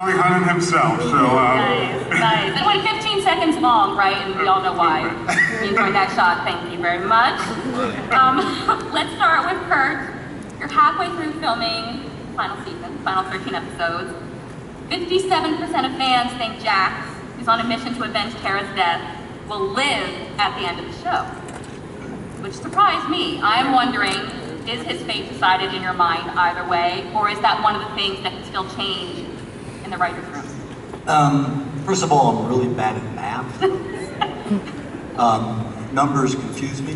Hunting himself, so nice. It went 15 seconds long, right? And we all know why. You enjoyed that shot, thank you very much. Let's start with Kurt. You're halfway through filming final season, final 13 episodes. 57% of fans think Jax, who's on a mission to avenge Tara's death, will live at the end of the show. Which surprised me. I'm wondering, is his fate decided in your mind either way, or is that one of the things that can still change in the writer's room? First of all, I'm really bad at math. Numbers confuse me.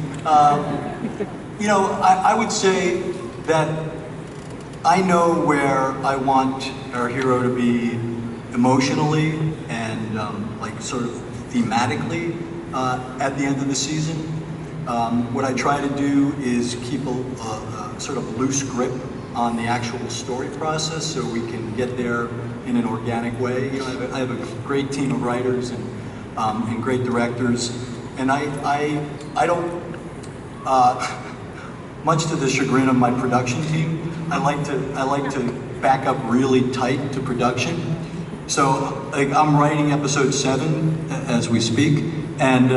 You know, I would say that I know where I want our hero to be emotionally and like sort of thematically at the end of the season. What I try to do is keep a sort of loose grip on the actual story process so we can get there in an organic way. You know, I have a great team of writers and great directors, and I don't, much to the chagrin of my production team, I like to back up really tight to production. So like I'm writing episode 7 as we speak, and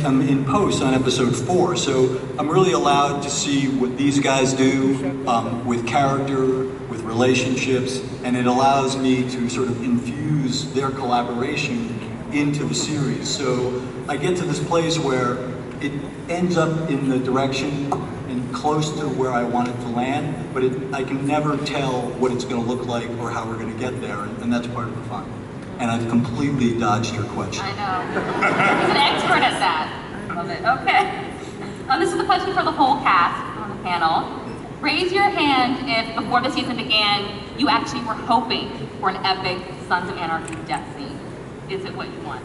I'm in post on episode 4, so I'm really allowed to see what these guys do with character, with relationships, and it allows me to sort of infuse their collaboration into the series. So I get to this place where it ends up in the direction and close to where I want it to land, but I can never tell what it's going to look like or how we're going to get there, and that's part of the fun. And I've completely dodged your question. I know. He's an expert at that. Love it. Okay. This is a question for the whole cast on the panel. Raise your hand if, before the season began, you actually were hoping for an epic Sons of Anarchy death scene. Is it what you want?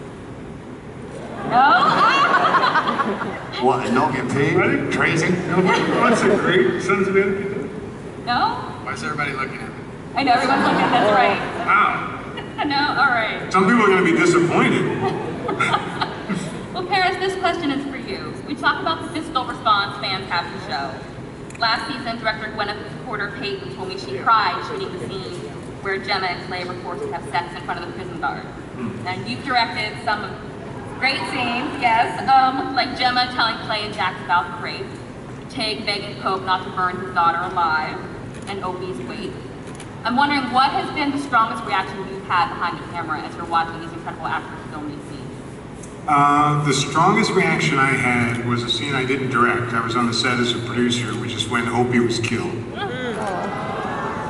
No? What, not get paid? Right? Crazy? No, that's a great Sons of Anarchy. No? Why is everybody looking at me? I know, everyone's looking, that's right. Wow. No? All right. Some people are going to be disappointed. Well, Paris, this question is for you. We talk about the physical response fans have to the show. Last season, director Gwyneth Porter Payton told me she cried shooting the scene where Gemma and Clay were forced to have sex in front of the prison guard. Now, you've directed some great scenes, yes, like Gemma telling Clay and Jax about the rape, Tig begging Cope not to burn his daughter alive, and Opie's weight. I'm wondering, what has been the strongest reaction you've had behind the camera as you're watching these incredible actors film these scenes? The strongest reaction I had was a scene I didn't direct. I was on the set as a producer, which is when Opie was killed.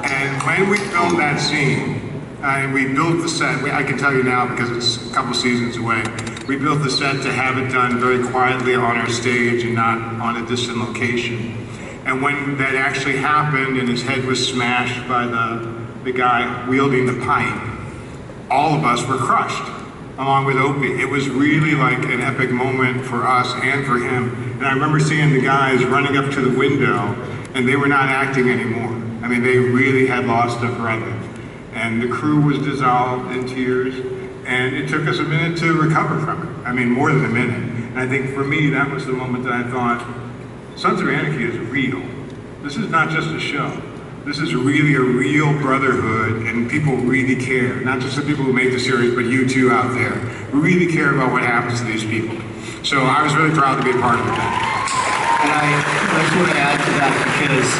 And when we filmed that scene, and we built the set, I can tell you now because it's a couple seasons away, we built the set to have it done very quietly on our stage and not on a distant location. And when that actually happened and his head was smashed by the guy wielding the pipe, all of us were crushed, along with Opie. It was really like an epic moment for us and for him. And I remember seeing the guys running up to the window, and they were not acting anymore. I mean, they really had lost a brother. And the crew was dissolved in tears, and it took us a minute to recover from it. I mean, more than a minute. And I think for me, that was the moment that I thought, Sons of Anarchy is real. This is not just a show. This is really a real brotherhood, and people really care. Not just the people who make the series, but you two out there really care about what happens to these people. So I was really proud to be a part of that. And I just want to add to that because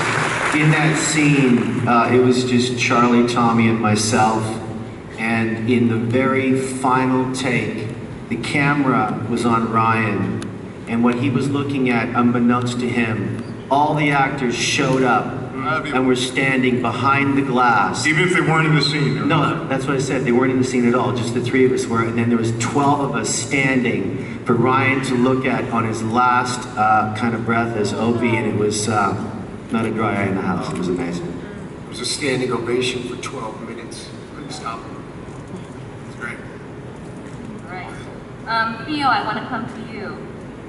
in that scene, it was just Charlie, Tommy, and myself. And in the very final take, the camera was on Ryan. And what he was looking at, unbeknownst to him, all the actors showed up and were standing behind the glass. Even if they weren't in the scene? No, that's what I said. They weren't in the scene at all. Just the 3 of us were. And then there was 12 of us standing for Ryan to look at on his last kind of breath as Opie, and it was not a dry eye in the house. It was amazing. It was a standing ovation for 12 minutes. Couldn't stop it. It's great. All right. Theo, I want to come to you.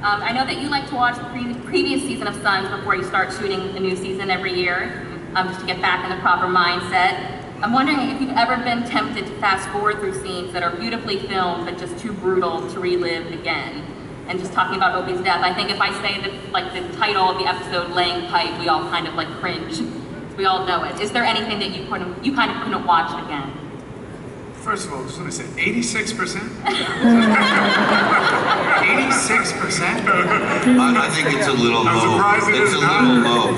I know that you like to watch the previous season of Sons before you start shooting the new season every year, just to get back in the proper mindset. I'm wondering if you've ever been tempted to fast forward through scenes that are beautifully filmed but just too brutal to relive again. And just talking about Opie's death, I think if I say the title of the episode, Laying Pipe, we all kind of like cringe. We all know it. Is there anything that you kind of couldn't watch again? First of all, just want to say 86%? 86%? I think it's a little low. I'm surprised it It's is a not. little low.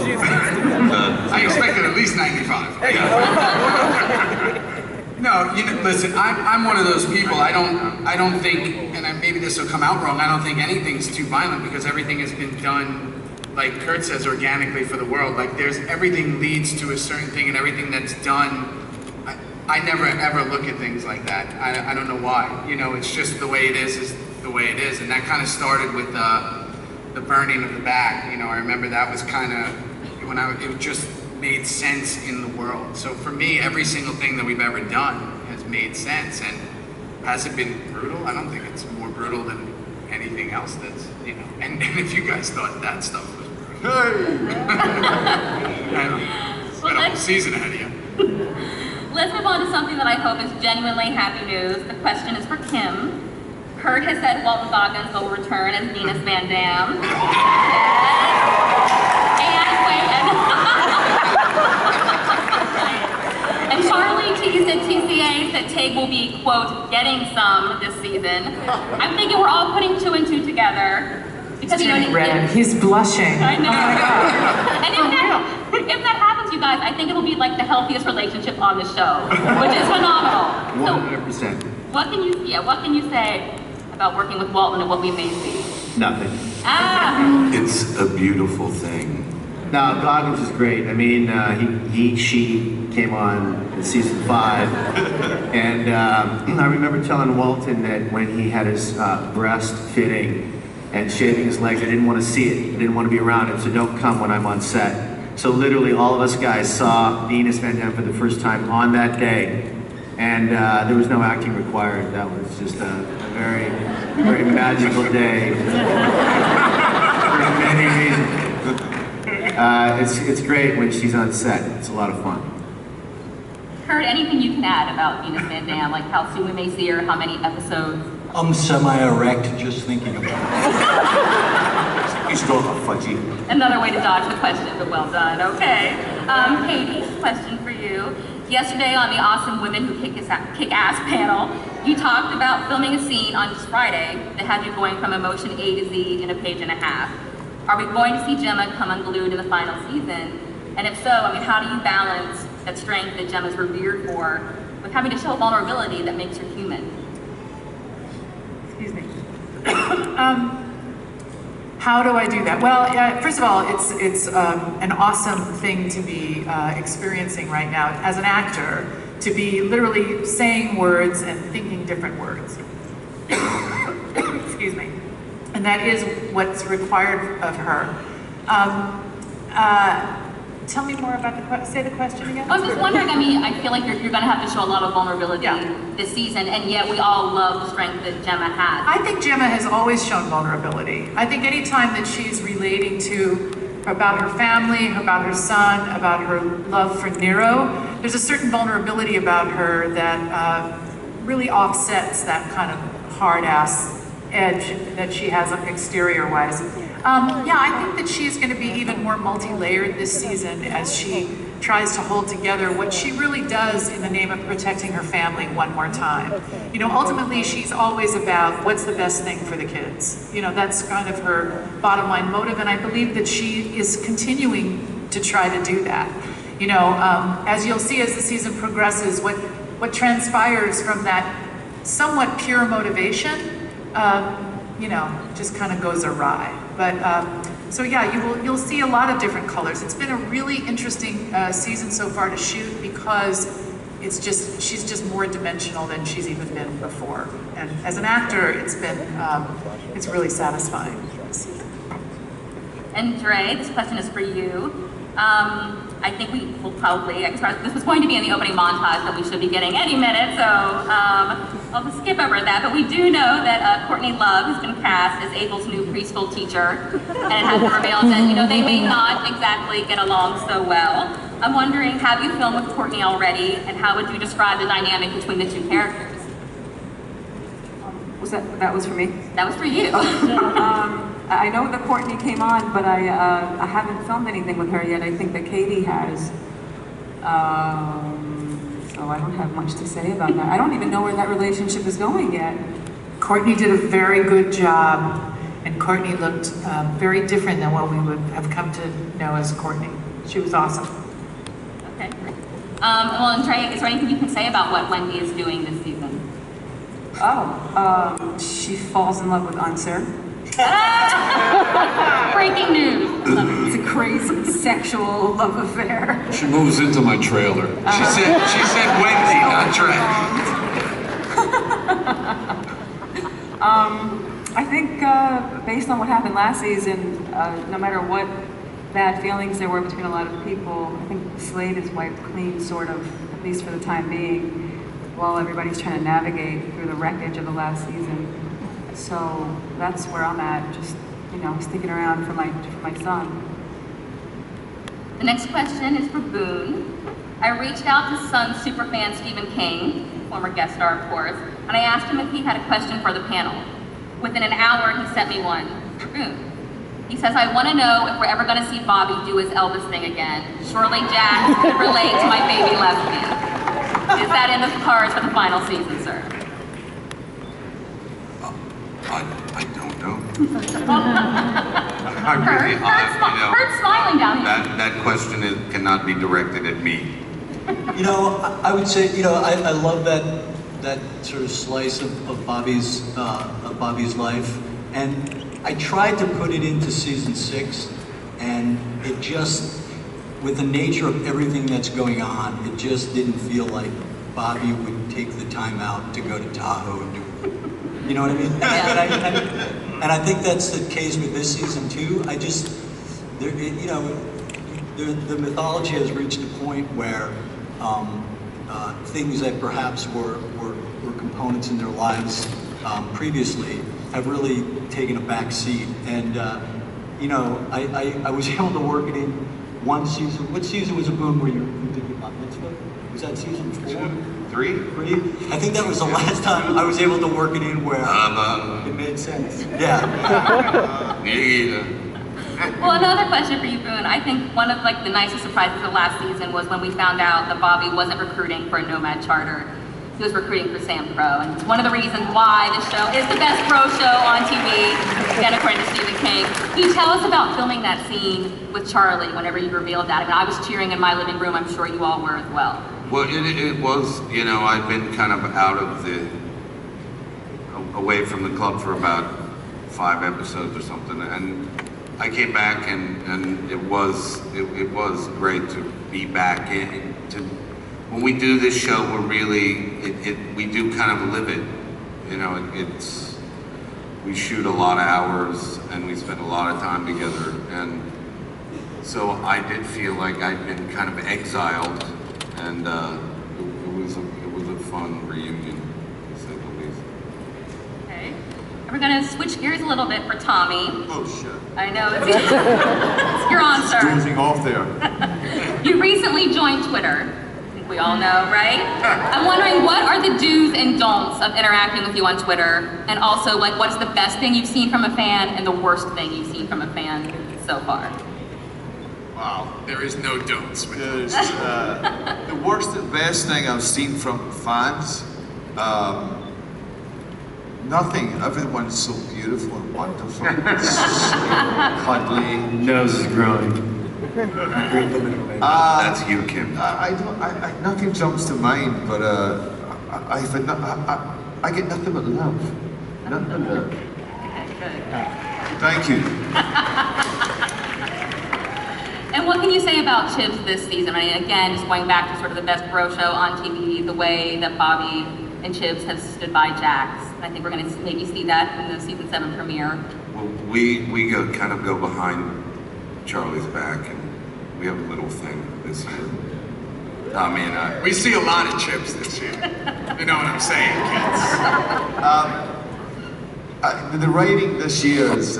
I expected at least 95. No, listen. I'm one of those people. I don't think, and maybe this will come out wrong. I don't think anything's too violent because everything has been done, like Kurt says, organically for the world. Like everything leads to a certain thing, and everything that's done. I never ever look at things like that. I don't know why. It's just the way it is the way it is, and that kind of started with the burning of the bag. I remember that was kind of when it just made sense in the world. So for me, every single thing that we've ever done has made sense. And has it been brutal? I don't think it's more brutal than anything else that's, and if you guys thought that stuff was brutal. Well, a whole season ahead of you. Let's move on to something that I hope is genuinely happy news. The question is for Kim. Kurt has said Walton Goggins will return as Venus Van Dam. And Charlie teased at TCA that Tig will be, quote, getting some this season. I'm thinking we're all putting 2 and 2 together. Because He's blushing. I know. Oh my God. And if that happens, you guys, I think it'll be like the healthiest relationship on the show, which is phenomenal. 100%. What can you say about working with Walton and what we may see? Nothing. It's a beautiful thing. No, Goggins is great. I mean, she came on in season 5, and I remember telling Walton that when he had his breast fitting and shaving his legs, I didn't want to see it. I didn't want to be around it, so don't come when I'm on set. So literally all of us guys saw Venus Van Dam for the first time on that day, and there was no acting required. That was just a very, very magical day for many reasons. It's great when she's on set. It's a lot of fun. Kurt, anything you can add about Venus Van Dam, like how soon we may see her, how many episodes? I'm semi-erect just thinking about it. You stole a fudgy. Another way to dodge the question, but well done. Okay. Katey, question for you. Yesterday on the Awesome Women Who Kick Ass panel, you talked about filming a scene on this Friday that had you going from emotion A to Z in a page and a half. Are we going to see Gemma come unglued in the final season? And if so, how do you balance that strength that Gemma's revered for with having to show vulnerability that makes her human? Excuse me. How do I do that? Well, first of all, it's an awesome thing to be experiencing right now as an actor, to be literally saying words and thinking different words. Excuse me. And that is what's required of her. Tell me more about say the question again. I'm just wondering, I feel like you're going to have to show a lot of vulnerability this season, and yet we all love the strength that Gemma has. I think Gemma has always shown vulnerability. I think anytime that she's relating to about her family, about her son, about her love for Nero, there's a certain vulnerability about her that really offsets that kind of hard-ass edge that she has exterior-wise. I think that she's going to be even more multi-layered this season as she tries to hold together what she really does in the name of protecting her family one more time. Ultimately, she's always about what's the best thing for the kids. That's kind of her bottom line motive, and I believe that she is continuing to try to do that. As you'll see as the season progresses, what transpires from that somewhat pure motivation, just kind of goes awry. But so yeah, you'll see a lot of different colors. It's been a really interesting season so far to shoot because she's just more dimensional than she's even been before. And as an actor, it's really satisfying. And Drea, this question is for you. I think we will probably, this was going to be in the opening montage that we should be getting any minute, so I'll just skip over that. But we do know that Courtney Love has been cast as Abel's new preschool teacher, and it has been revealed that, they may not exactly get along so well. I'm wondering, have you filmed with Courtney already, and how would you describe the dynamic between the two characters? That was for me? That was for you. I know that Courtney came on, but I haven't filmed anything with her yet. I think that Katey has. So I don't have much to say about that. I don't even know where that relationship is going yet. Courtney did a very good job, and Courtney looked very different than what we would have come to know as Courtney. She was awesome. Okay. Well, and Drea, is there anything you can say about what Wendy is doing this season? She falls in love with Unser. Breaking news. It's a crazy sexual love affair. She moves into my trailer. She said Wendy, not Drea. I think based on what happened last season, no matter what bad feelings there were between a lot of people, I think the slate is wiped clean, sort of, at least for the time being, while everybody's trying to navigate through the wreckage of the last season. So that's where I'm at, just, sticking around for my son. The next question is for Boone. I reached out to Sun's superfan Stephen King, former guest star of course, and I asked him if he had a question for the panel. Within an hour, he sent me one for Boone. He says, I want to know if we're ever going to see Bobby do his Elvis thing again. Surely Jack could relate to my baby lesbian. Is that in the cards for the final season, sir? I don't know. Heard smiling down here. That question cannot be directed at me. I would say, I love that sort of slice of Bobby's life, and I tried to put it into season 6, and it just, with the nature of everything that's going on, it just didn't feel like Bobby would take the time out to go to Tahoe and do it. You know what I mean? And I think that's the case with this season too. The mythology has reached a point where things that perhaps were components in their lives previously have really taken a back seat. And I was able to work it in one season. What season was it, Boone, where you were thinking about mitzvah? Was that season 4? 3? I think that was the last time I was able to work it in where it made sense. Yeah. Well, another question for you, Boone. I think one of the nicest surprises of last season was when we found out that Bobby wasn't recruiting for a Nomad charter. He was recruiting for Sam Pro, and it's one of the reasons why this show is the best pro show on TV, again according to Stephen King. Can you tell us about filming that scene with Charlie whenever you revealed that? I mean, I was cheering in my living room, I'm sure you all were as well. Well, it was, I'd been kind of away from the club for about 5 episodes or something, and I came back and it was great to be back in. When we do this show, we're really, we do kind of live it. We shoot a lot of hours and we spend a lot of time together, and so I did feel like I'd been kind of exiled, and it was a fun reunion, to say the least. Okay. We're gonna switch gears a little bit for Tommy. Oh shit. I know, you're on, sir. Dozing off there. You recently joined Twitter. I think we all know, right? I'm wondering, what are the do's and don'ts of interacting with you on Twitter? And also, what is the best thing you've seen from a fan and the worst thing you've seen from a fan so far? Wow, there is no don'ts with There's, the worst and best thing I've seen from fans, nothing. Everyone's so beautiful and wonderful. Cuddly. Nose is growing. That's you, Kim. Nothing jumps to mind, but I get nothing but love. Nothing but love. Okay, good. Thank you. And what can you say about Chibs this season? I mean, again, just going back to sort of the best bro show on TV, the way that Bobby and Chibs have stood by Jax. I think we're going to maybe see that in the season 7 premiere. Well, we kind of go behind Charlie's back, and we have a little thing this year. Tommy and I. We see a lot of Chips this year. You know what I'm saying, kids? The rating this year is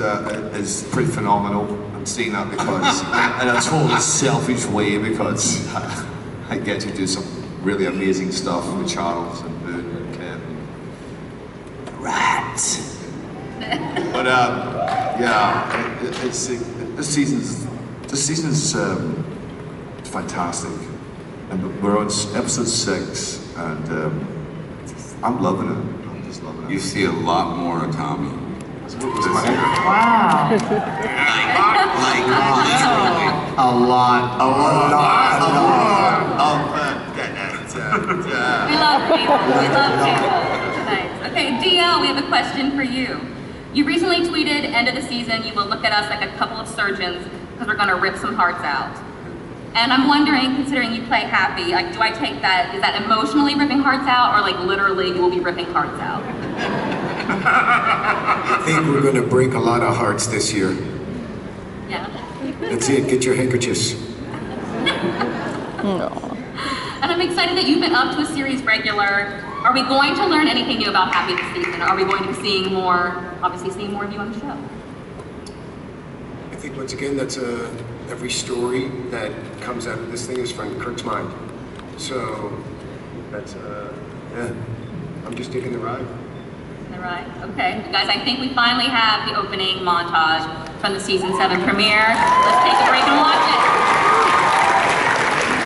pretty phenomenal. I'm saying that because, in a totally selfish way, because I get to do some really amazing stuff with Charles and Boone and Kim. Rats. But yeah, this season's fantastic. And we're on episode 6, and I'm loving it. I'm just loving it. You see a lot more of Tommy. Wow. Like literally. A lot. We love Caleb. We love Caleb. Nice. Okay, Theo, we have a question for you. You recently tweeted, end of the season, you will look at us like a couple of surgeons because we're going to rip some hearts out. And I'm wondering, considering you play Happy, like, do I take that, is that emotionally ripping hearts out, or like literally you will be ripping hearts out? I think we're going to break a lot of hearts this year. Yeah. That's it. Get your handkerchiefs. And I'm excited that you've been up to a series regular. Are we going to learn anything new about Happy this season? Are we going to be seeing more, obviously seeing more of you on the show? I think once again, that's every story that comes out of this thing is from Kirk's mind. So that's yeah. I'm just taking the ride. All right. Okay, guys, I think we finally have the opening montage from the season 7 premiere. Let's